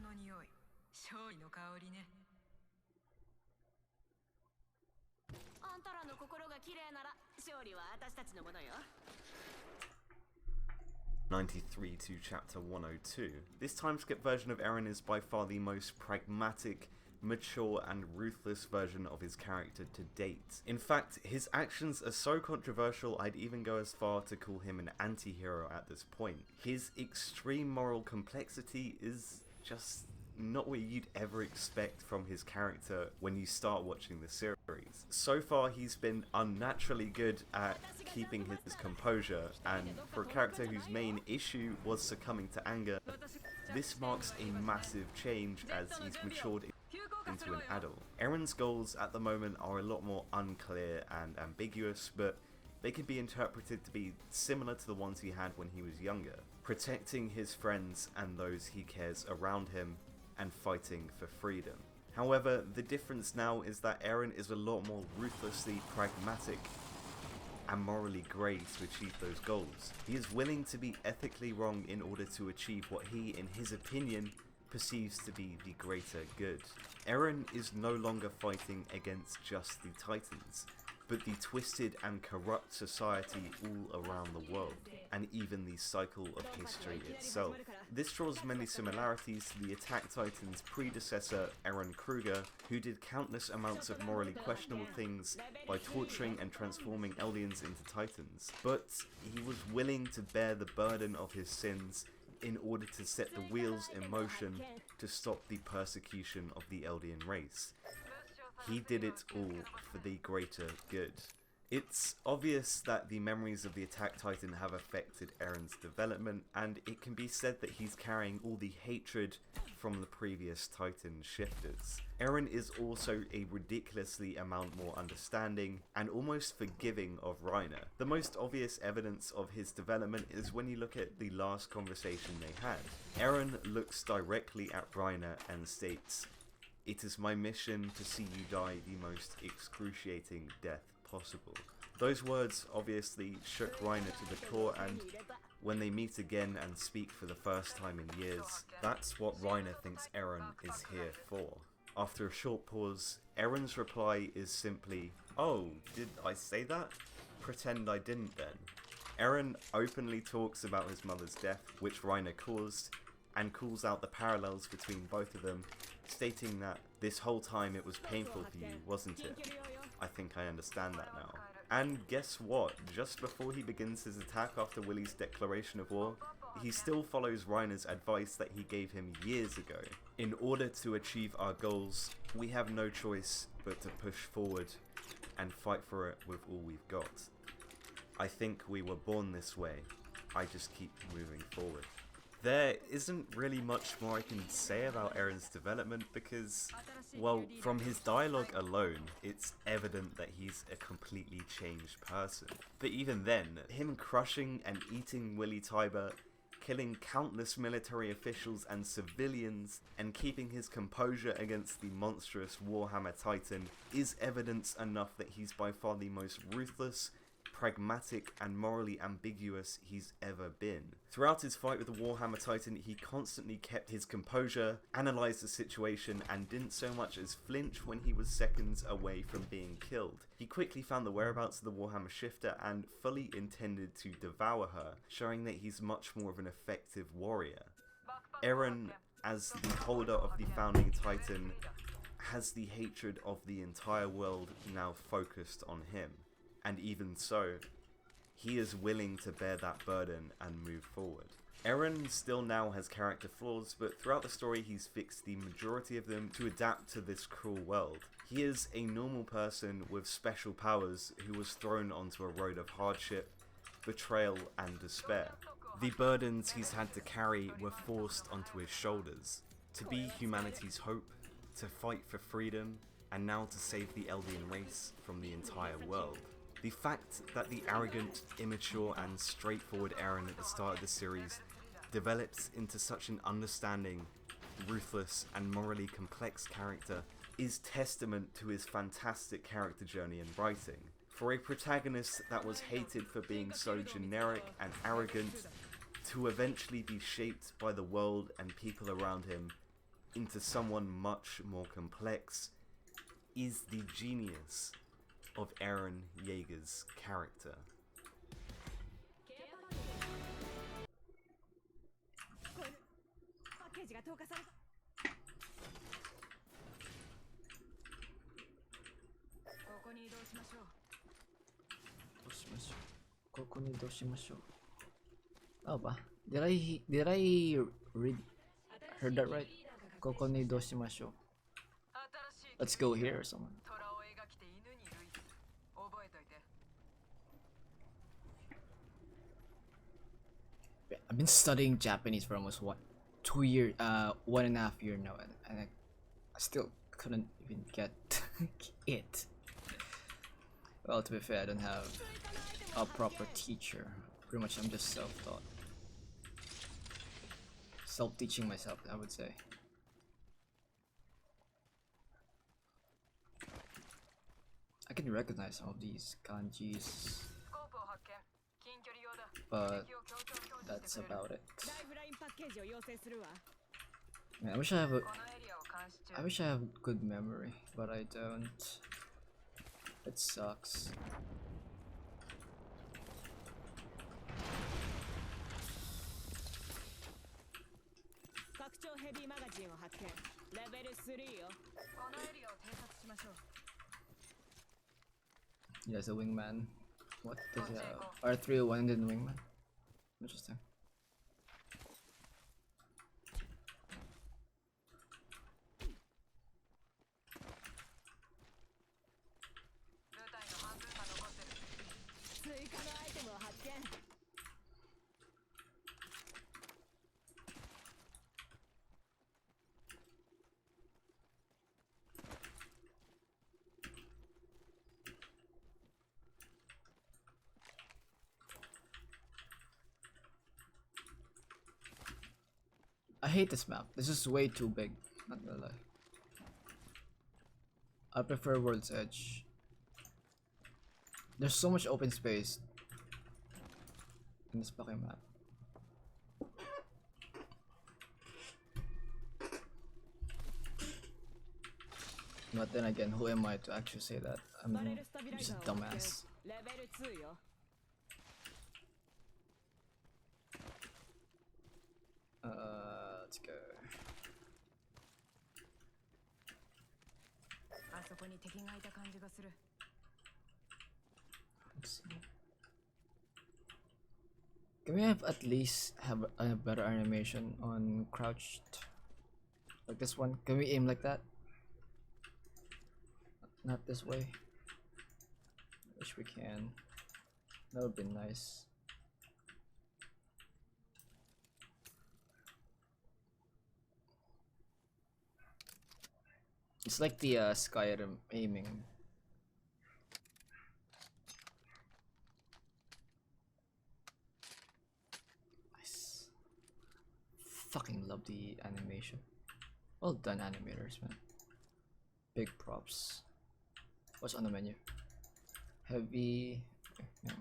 の匂い、勝利の香りね。あんたらの心が綺麗なら勝利は私たちのものよ。93 to chapter 102. This time skip version of Eren is by far the most pragmatic, mature and ruthless version of his character to date. In fact, his actions are so controversial I'd even go as far to call him an anti-hero at this point. His extreme moral complexity is just not what you'd ever expect from his character when you start watching the series. So far he's been unnaturally good at keeping his composure, and for a character whose main issue was succumbing to anger, this marks a massive change as he's matured into an adult. Eren's goals at the moment are a lot more unclear and ambiguous, but they can be interpreted to be similar to the ones he had when he was younger, protecting his friends and those he cares around him, and fighting for freedom. However, the difference now is that Eren is a lot more ruthlessly pragmatic and morally grey to achieve those goals. He is willing to be ethically wrong in order to achieve what he, in his opinion, perceives to be the greater good. Eren is no longer fighting against just the Titans, but the twisted and corrupt society all around the world, and even the cycle of history itself. This draws many similarities to the Attack Titan's predecessor, Eren Kruger, who did countless amounts of morally questionable things by torturing and transforming Eldians into Titans, but he was willing to bear the burden of his sins in order to set the wheels in motion to stop the persecution of the Eldian race. He did it all for the greater good. It's obvious that the memories of the Attack Titan have affected Eren's development, and it can be said that he's carrying all the hatred from the previous Titan shifters. Eren is also a ridiculously amount more understanding and almost forgiving of Reiner. The most obvious evidence of his development is when you look at the last conversation they had. Eren looks directly at Reiner and states, "It is my mission to see you die the most excruciating death possible." Those words obviously shook Reiner to the core, and when they meet again and speak for the first time in years, that's what Reiner thinks Eren is here for. After a short pause, Eren's reply is simply, "Oh, did I say that? Pretend I didn't then." Eren openly talks about his mother's death, which Reiner caused, and calls out the parallels between both of them, stating that this whole time it was painful for you, wasn't it? I think I understand that now. And guess what? Just before he begins his attack after Willie's declaration of war, he still follows Reiner's advice that he gave him years ago. In order to achieve our goals, we have no choice but to push forward and fight for it with all we've got. I think we were born this way. I just keep moving forward. There isn't really much more I can say about Eren's development because, well, from his dialogue alone, it's evident that he's a completely changed person. But even then, him crushing and eating Willy Tybur, killing countless military officials and civilians, and keeping his composure against the monstrous Warhammer Titan is evidence enough that he's by far the most ruthless, pragmatic and morally ambiguous he's ever been. Throughout his fight with the Warhammer Titan, he constantly kept his composure, analysed the situation, and didn't so much as flinch when he was seconds away from being killed. He quickly found the whereabouts of the Warhammer shifter and fully intended to devour her, showing that he's much more of an effective warrior. Eren, as the holder of the founding Titan, has the hatred of the entire world now focused on him. And even so, he is willing to bear that burden and move forward. Eren still now has character flaws, but throughout the story he's fixed the majority of them to adapt to this cruel world. He is a normal person with special powers who was thrown onto a road of hardship, betrayal and despair. The burdens he's had to carry were forced onto his shoulders. To be humanity's hope, to fight for freedom, and now to save the Eldian race from the entire world. The fact that the arrogant, immature and straightforward Eren at the start of the series develops into such an understanding, ruthless and morally complex character is testament to his fantastic character journey and writing. For a protagonist that was hated for being so generic and arrogant, to eventually be shaped by the world and people around him into someone much more complex is the genius of Eren Yeager's character. Oh ba? Did I read heard that right? Koko ni doshimasho. Let's go here or something. I've been studying Japanese for almost 2 years, 1.5 years now, and I still couldn't even get it. Well, to be fair, I don't have a proper teacher. Pretty much, I'm just self-taught. Self-teaching myself, I would say. I can recognize some of these kanjis, but that's about it. Man, I wish I have good memory, but I don't. It sucks. Yes, a wingman. What does R-301 did wingman? Interesting. I hate this map. This is way too big. Not gonna lie. I prefer World's Edge. There's so much open space in this fucking map. But then again, who am I to actually say that? I'm just a dumbass. Let's go. Let's see. Can we have at least have a better animation on crouched? Like this one? Can we aim like that? Not this way. Wish we can. That would be nice. It's like the Skyrim aiming. Nice. Fucking love the animation. Well done, animators, man. Big props. What's on the menu? Heavy. Okay, no.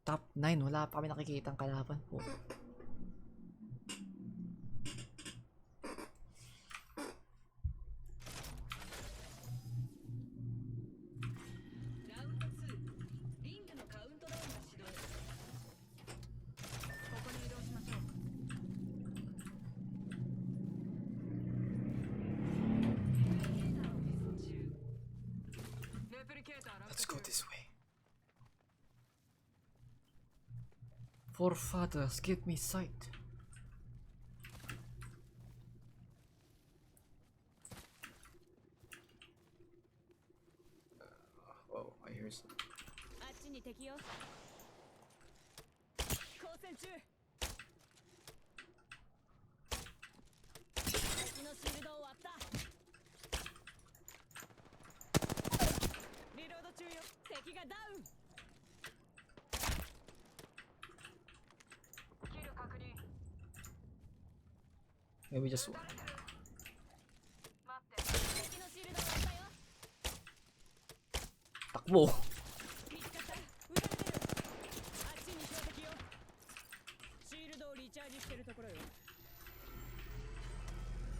Top 9. Wala pa kami nakikitang kalaban po. Let's go this way. Forefathers, give me sight. Oh, I hear something. Maybe just one. Takbo. ージしてるところよ。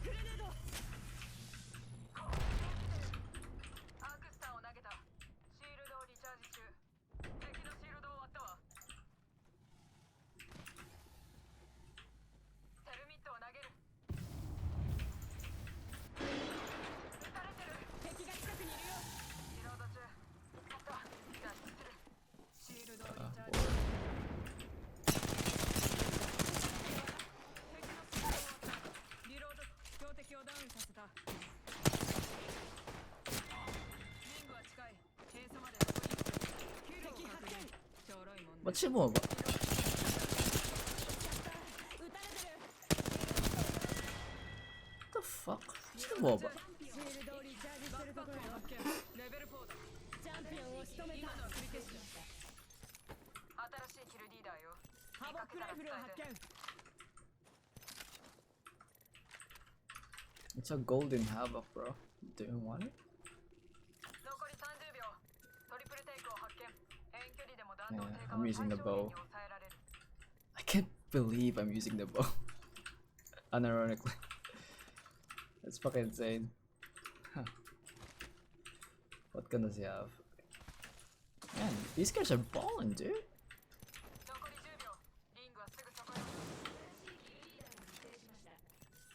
グレネード。アークスターを投げた。シールドをリチャージ中。敵のシールドを割ったわ。テルミットを投げる。撃たれてる。敵が近くにいるよ。リロード中。あった。脱出する。シールドをリチャージ。リロード。標的をダウンさせた。リングは近い。閉鎖まで残り。敵発見。ちょろいもんね。 What's your move? 撃たれてる。 What the fuck? What's the move? シールドをリチャージしてるところよ。レベル4だ。チャンピオンを仕留めた。今のは振り消しだ。新しいキルリーダーよ。ハボックライフルを発見。 It's a golden havoc, bro. Do you want it? 残り30秒。トリプルテイクを発見。遠距離でも弾 Yeah, 道低下 I'm は using the 最小限 bow. に抑えられる。 I can't believe I'm using the bow. Unironically. That's fucking insane. Huh. What gun does he have? Man, these guys are balling, dude. 残り10秒。リングはすぐそこよ。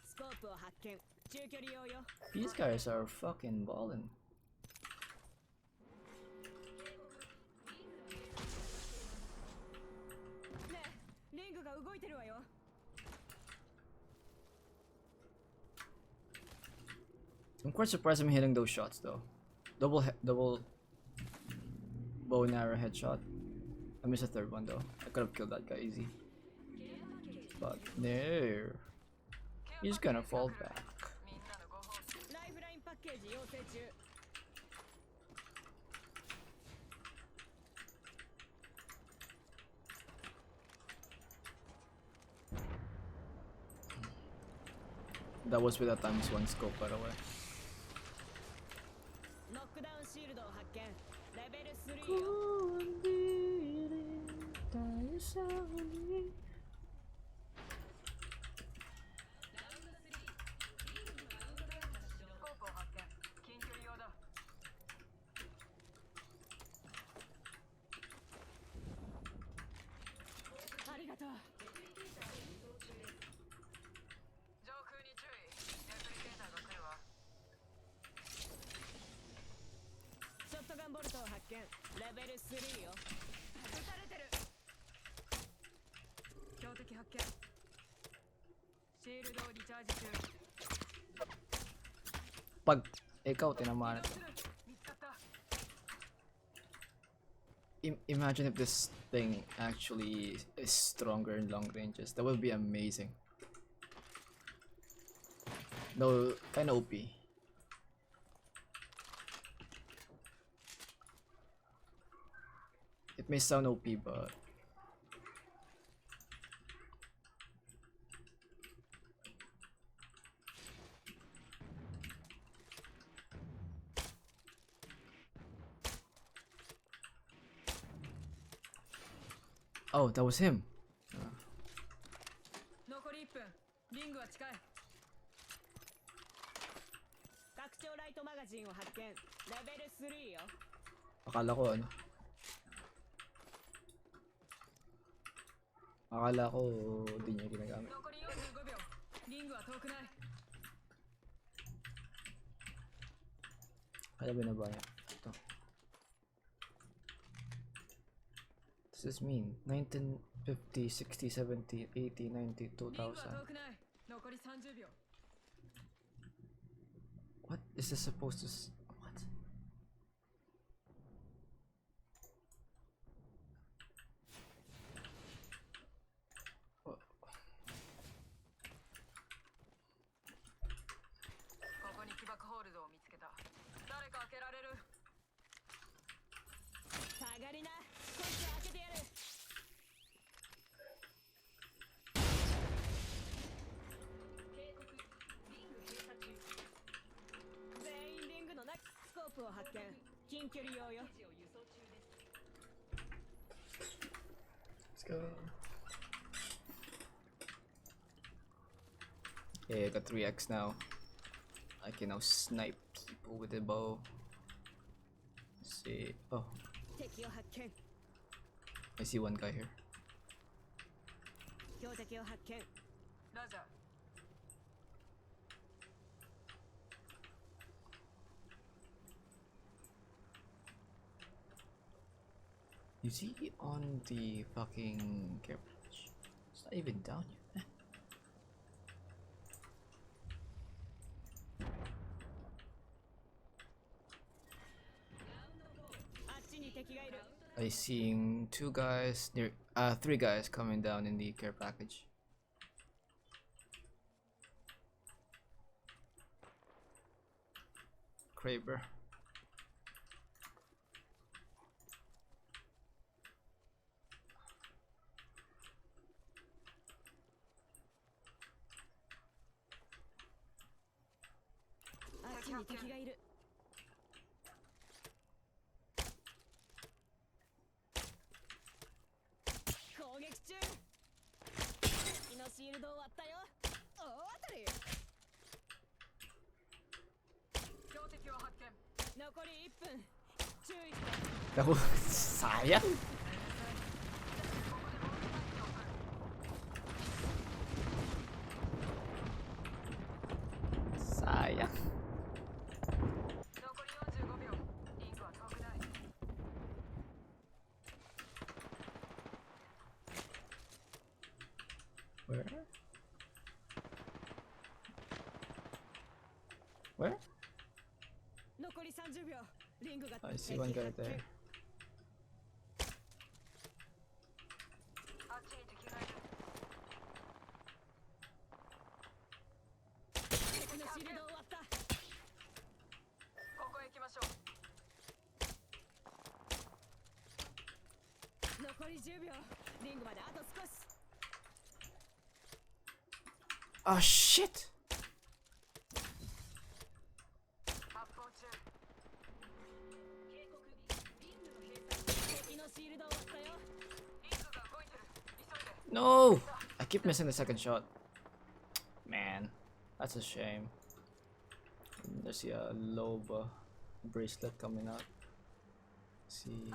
スコープを発見。中距離用よ。 These guys are fucking balling. ねえ、リングが動いてるわよ。 I'm quite surprised I'm hitting those shots though. Double bow and arrow headshot. I missed a third one though. I could have killed that guy easy. But no. He's gonna fall back. みんなのご褒美。ライフラインパッケージ要請中。 That was with a ×1 scope, by the way. ノックダウンシールドを発見。レベル3よ。スコープを発見。近距離用だ。ありがとう。上空に注意。レプリケーターが来るわ。ショットガンボルトを発見。レベル3よ。撃たれてる。標的発見。シールドをリチャージ中。 Pag ikaw tinamaan ito. 見つかった。 Imagine if this thing actually is stronger in long ranges. That would be amazing. No, kind of OP. It may sound OP, but oh, that was him. 残り1分。リングは近い。拡張ライトマガジンを発見。レベル3よ。 Akala ko ano. Akala ko di niya ginagamit. 残り45秒。リングは遠くない。 Kaya binaba niya. Ito. What does this mean? 1950, 60, 70, 80, 90, リングは 2000. 遠くない。残り30秒。 What is this supposed to what? Oh, ここに起爆ホールドを見つけた。誰か開けられる。下がりな。こいつ開けてやる。全員リングの中。スコープを発見。近距離用よ。 let's go. Okay, I got 3x now. I can now snipe people with the bow. Let's see. Oh, 敵を発見 I see one guy here. 標的を発見ラジャー Is he on the fucking carriage? It's not even down yet. あっちに敵がいる I seeing three guys coming down in the care package. Kraber. Oh, sayang. Sayang. Where? Where? I see one guy there. Oh shit! No! I keep missing the second shot. Man, that's a shame. There's a Loba bracelet coming out. Let's see.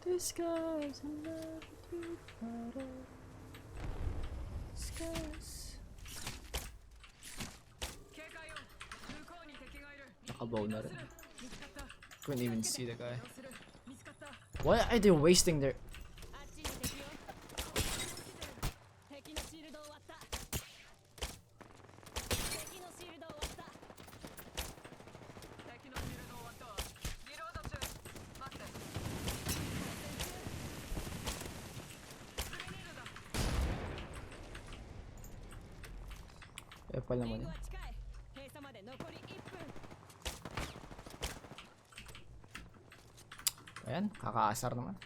Disguise and love you better. Disguise. Nakabow na rin. Couldn't even see the guy. Why are they wasting their... Epal naman yun. Ayan, kakaasar naman.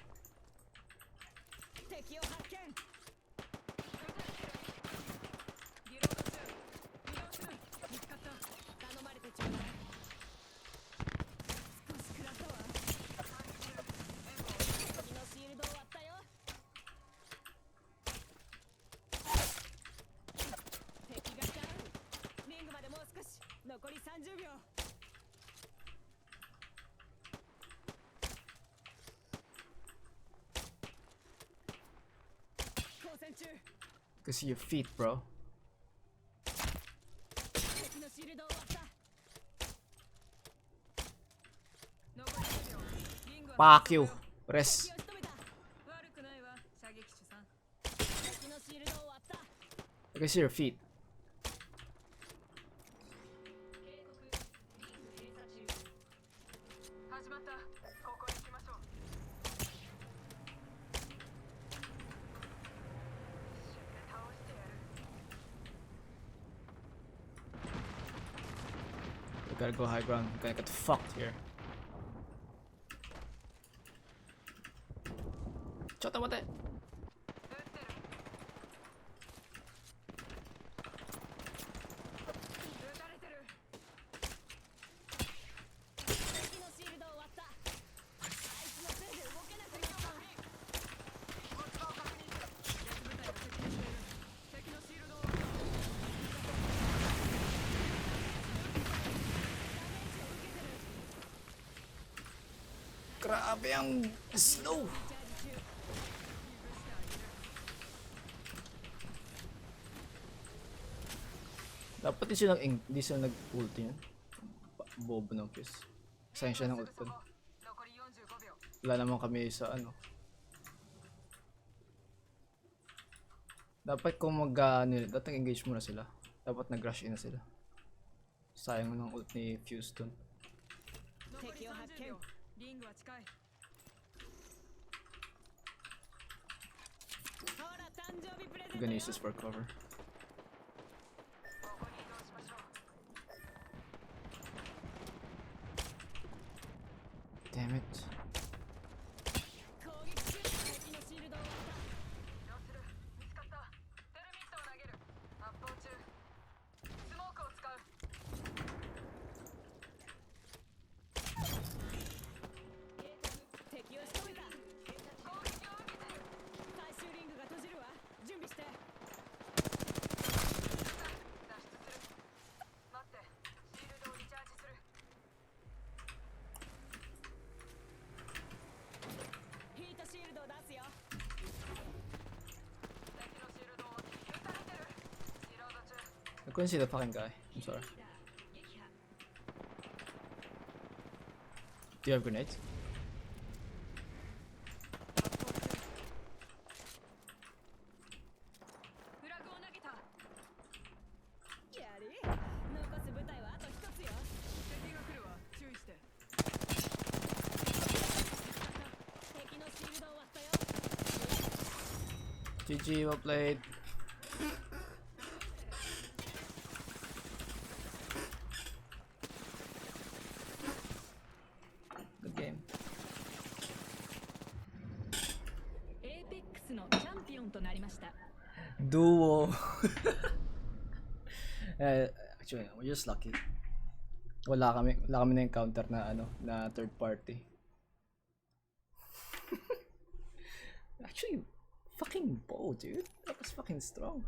Can see your feet, bro. Fuck you. Rest. I can see your feet. We gotta go high ground. We're gonna get fucked here. ちょっと待って。敵のシールドを割った。あいつのせいで動けなくなった。敵のシールドをGrabe ang slow. Dapat di siya nag-ulti yun. Bobo ng Fizz. Sayang siya ng ult dun. 残り45秒 Wala naman kami sa ano. Dapat kung dapat engage muna sila. Dapat nag-rush in na sila. Sayang ng ult ni Fizz dun. 残り30秒リングは近い ほら誕生日プレゼン I'm ト gonna よ。 use this for cover. ここに移動しましょう Damn it. 攻撃中。敵のシールドを割った。移動する見つかったテルミットを投げる発砲中スモークを使う 敵を仕留めた。攻撃を受けてる 最終リングが閉じるわ。準備して。脱出する待ってシールドをリチャージする ヒートシールドを出すよ。敵のシールドを撃たれてるリロード中 I couldn't see the fucking guy. I'm sorry. Do you have grenades? フラグを投げたやり。残す部隊はあと一つよ。敵が来るわ注意して 敵のシールドを割ったよ。 GG, well played. Good game. エーペックスのチャンピオンとなりました Duo. Actually, we're just lucky. Wala kami na encounter na na third party. Actually, fucking bow, dude. That was fucking strong.